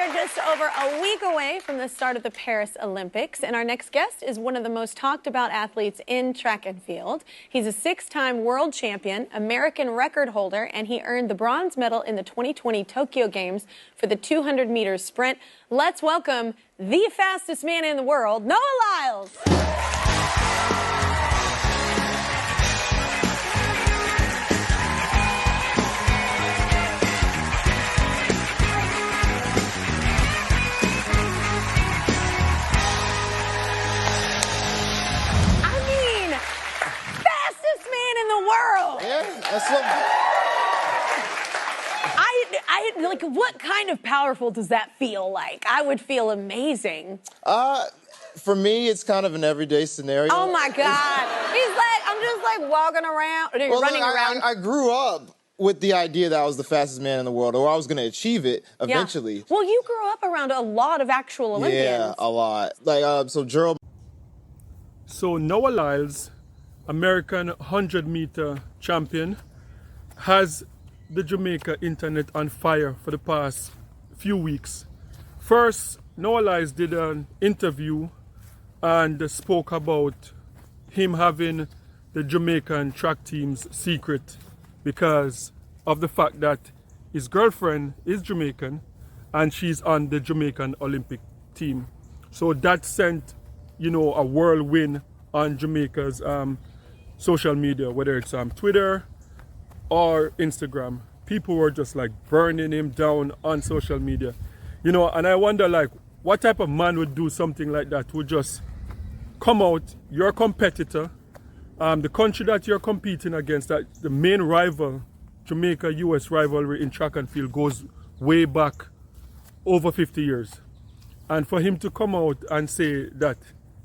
We're just over a week away from the start of the Paris Olympics, and our next guest is one of the most talked about athletes in track and field. He's a six-time world champion, American record holder, and he earned the bronze medal in the 2020 Tokyo Games for the 200 meters sprint. Let's welcome the fastest man in the world, Noah Lyles. World. Yeah, that's something. I like, what kind of powerful does that feel like? I would feel amazing. For me, it's kind of an everyday scenario. Oh my God. I'm just like walking around, running around. I grew up with the idea that I was the fastest man in the world, or I was going to achieve it eventually. Yeah. Well, you grew up around a lot of actual Olympians. Yeah, a lot. Like, So Noah Lyles, American 100-meter champion, has the Jamaica internet on fire for the past few weeks. First, Noah Lyles did an interview and spoke about him having the Jamaican track team's secret because of the fact that his girlfriend is Jamaican and she's on the Jamaican Olympic team. So that sent, a whirlwind on Jamaica's social media, whether it's Twitter or Instagram. People were just like burning him down on social media, and I wonder, like, what type of man would do something like that? Would just come out, you're a competitor, the country that you're competing against, that the main rival, Jamaica-US rivalry in track and field goes way back over 50 years. And for him to come out and say that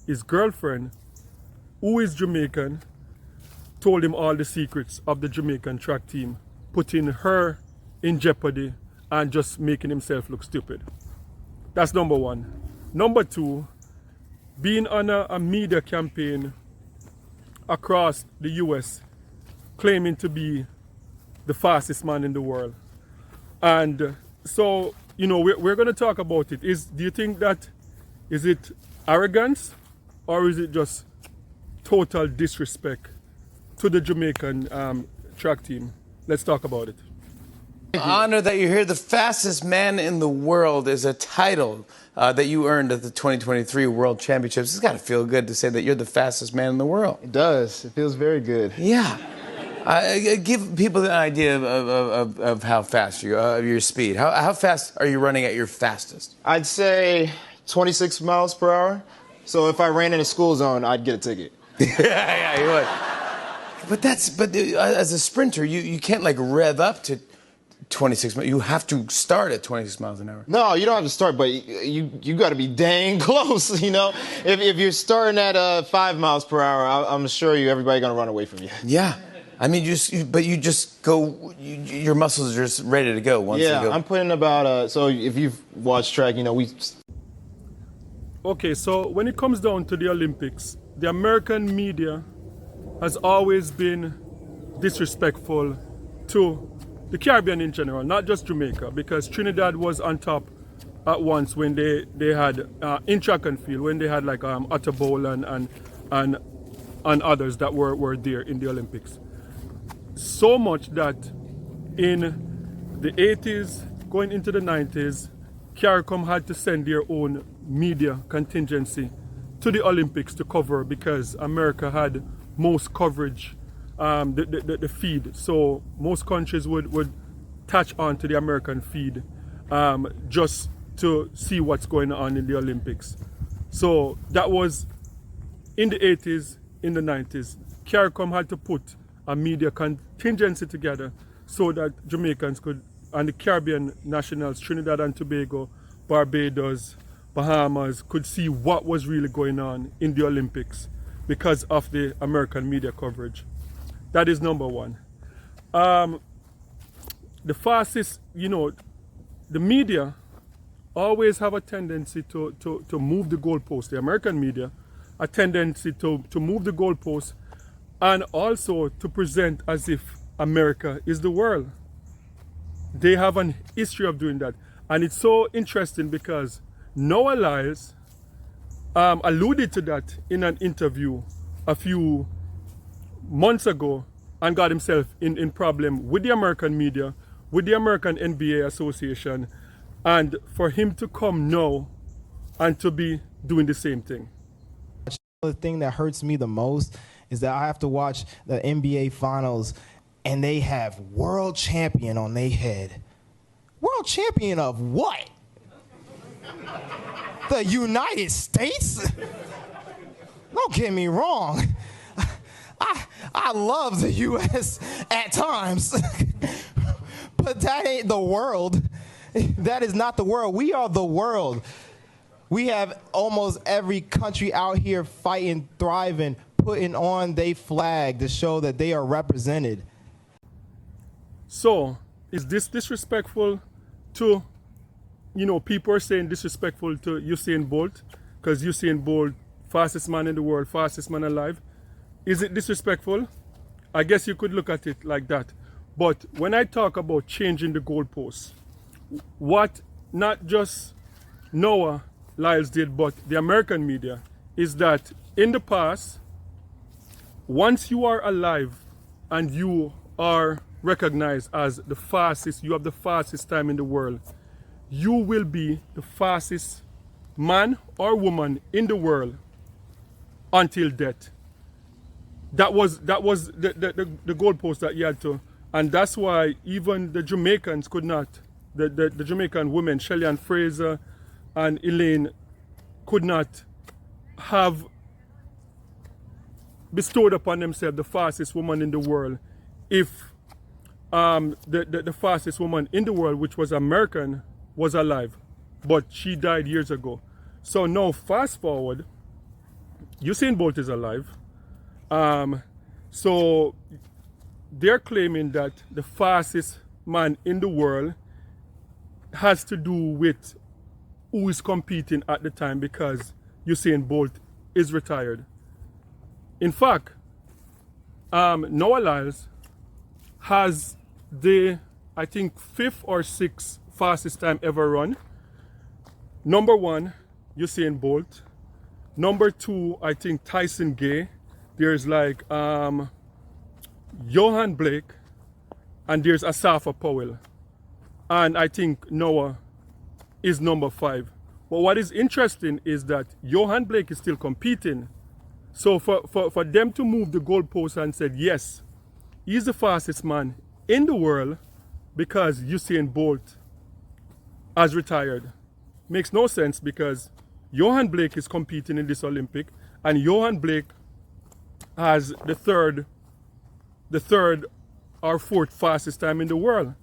his girlfriend, who is Jamaican, told him all the secrets of the Jamaican track team, putting her in jeopardy and just making himself look stupid. That's number one. Number two, being on a media campaign across the US, claiming to be the fastest man in the world. And so, we're going to talk about it. Do you think that, is it arrogance or is it just total disrespect to the Jamaican track team? Let's talk about it. Honor that you're here. The fastest man in the world is a title that you earned at the 2023 World Championships. It's got to feel good to say that you're the fastest man in the world. It does. It feels very good. Yeah. Give people an idea of how fast you are, your speed. How fast are you running at your fastest? I'd say 26 miles per hour. So if I ran in a school zone, I'd get a ticket. Yeah, you would. But as a sprinter, you can't like rev up to 26 miles. You have to start at 26 miles an hour. No, you don't have to start, but you got to be dang close, If you're starting at 5 miles per hour, I'm sure everybody's going to run away from you. Yeah. I mean, you just go, your muscles are just ready to go once you go. Yeah, I'm putting about, so if you've watched track, Okay, so when it comes down to the Olympics, the American media has always been disrespectful to the Caribbean in general, not just Jamaica, because Trinidad was on top at once when they had, in track and field, when they had like Otter Bowl and others that were there in the Olympics. So much that in the 80s, going into the 90s, CARICOM had to send their own media contingency to the Olympics to cover because America had most coverage, the feed. So most countries would touch on to the American feed just to see what's going on in the Olympics. So that was in the 80s, in the 90s. CARICOM had to put a media contingency together so that Jamaicans could, and the Caribbean nationals, Trinidad and Tobago, Barbados, Bahamas, could see what was really going on in the Olympics because of the American media coverage. That is number one. The fastest, the media always have a tendency to move the goalpost. The American media, a tendency to move the goalpost and also to present as if America is the world. They have an history of doing that. And it's so interesting because Noah Lyles alluded to that in an interview a few months ago and got himself in problem with the American media, with the American NBA Association, and for him to come now and to be doing the same thing. The thing that hurts me the most is that I have to watch the NBA Finals and they have world champion on their head. World champion of what? The United States? Don't get me wrong. I love the U.S. at times, but that ain't the world. That is not the world. We are the world. We have almost every country out here fighting, thriving, putting on their flag to show that they are represented. So, is this disrespectful to, people are saying disrespectful to Usain Bolt, because Usain Bolt, fastest man in the world, fastest man alive. Is it disrespectful? I guess you could look at it like that. But when I talk about changing the goalposts, what not just Noah Lyles did, but the American media, is that in the past, once you are alive and you are recognized as the fastest, you have the fastest time in the world, you will be the fastest man or woman in the world until death. That was the goalpost that you had to, and that's why even the Jamaicans could not, the Jamaican women, Shelley and Fraser and Elaine, could not have bestowed upon themselves the fastest woman in the world if the fastest woman in the world, which was American, was alive, but she died years ago. So now fast forward, Usain Bolt is alive. So they're claiming that the fastest man in the world has to do with who is competing at the time, because Usain Bolt is retired. In fact, Noah Lyles has the, I think, 5th or 6th fastest time ever run. Number 1, Usain Bolt. Number 2, I think Tyson Gay. There's like Johan Blake, and there's Asafa Powell. And I think Noah is number 5. But what is interesting is that Johan Blake is still competing. So for them to move the goalpost and said, yes, he's the fastest man in the world because Usain Bolt has retired, makes no sense, because Johan Blake is competing in this Olympic, and Johan Blake has the third or 4th fastest time in the world.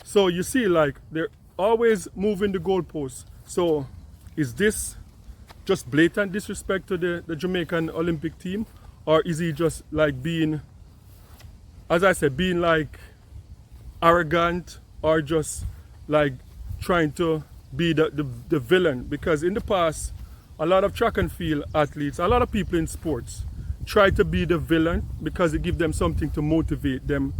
So you see, like, they're always moving the goalposts. So is this just blatant disrespect to the Jamaican Olympic team, or is he just like being, as I said, being like arrogant, or just like trying to be the villain? Because in the past, a lot of track and field athletes, a lot of people in sports, try to be the villain because it gives them something to motivate them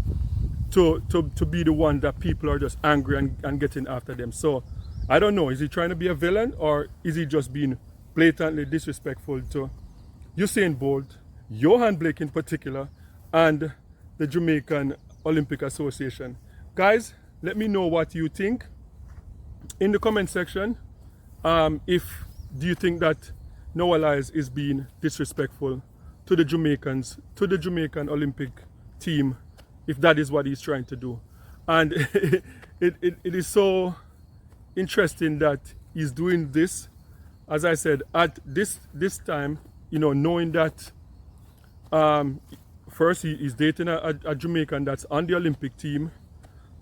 to be the one that people are just angry and getting after them. So I don't know, is he trying to be a villain, or is he just being blatantly disrespectful to Usain Bolt, Johan Blake in particular, and the Jamaican Olympic Association? Guys, let me know what you think in the comment section. If do you think that Noah Lyles is being disrespectful to the Jamaicans, to the Jamaican Olympic team, if that is what he's trying to do? And it is so interesting that he's doing this, as I said, at this time, knowing that first he's dating a Jamaican that's on the Olympic team,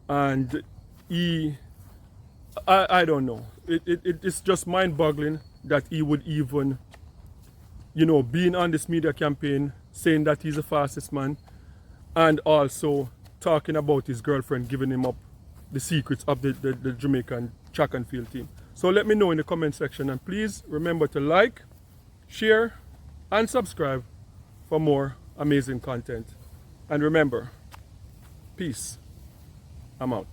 and I don't know, it's just mind-boggling that he would even, being on this media campaign saying that he's the fastest man, and also talking about his girlfriend giving him up the secrets of the Jamaican track and field team. So let me know in the comment section, and please remember to like, share, and subscribe for more amazing content. And remember, peace. I'm out.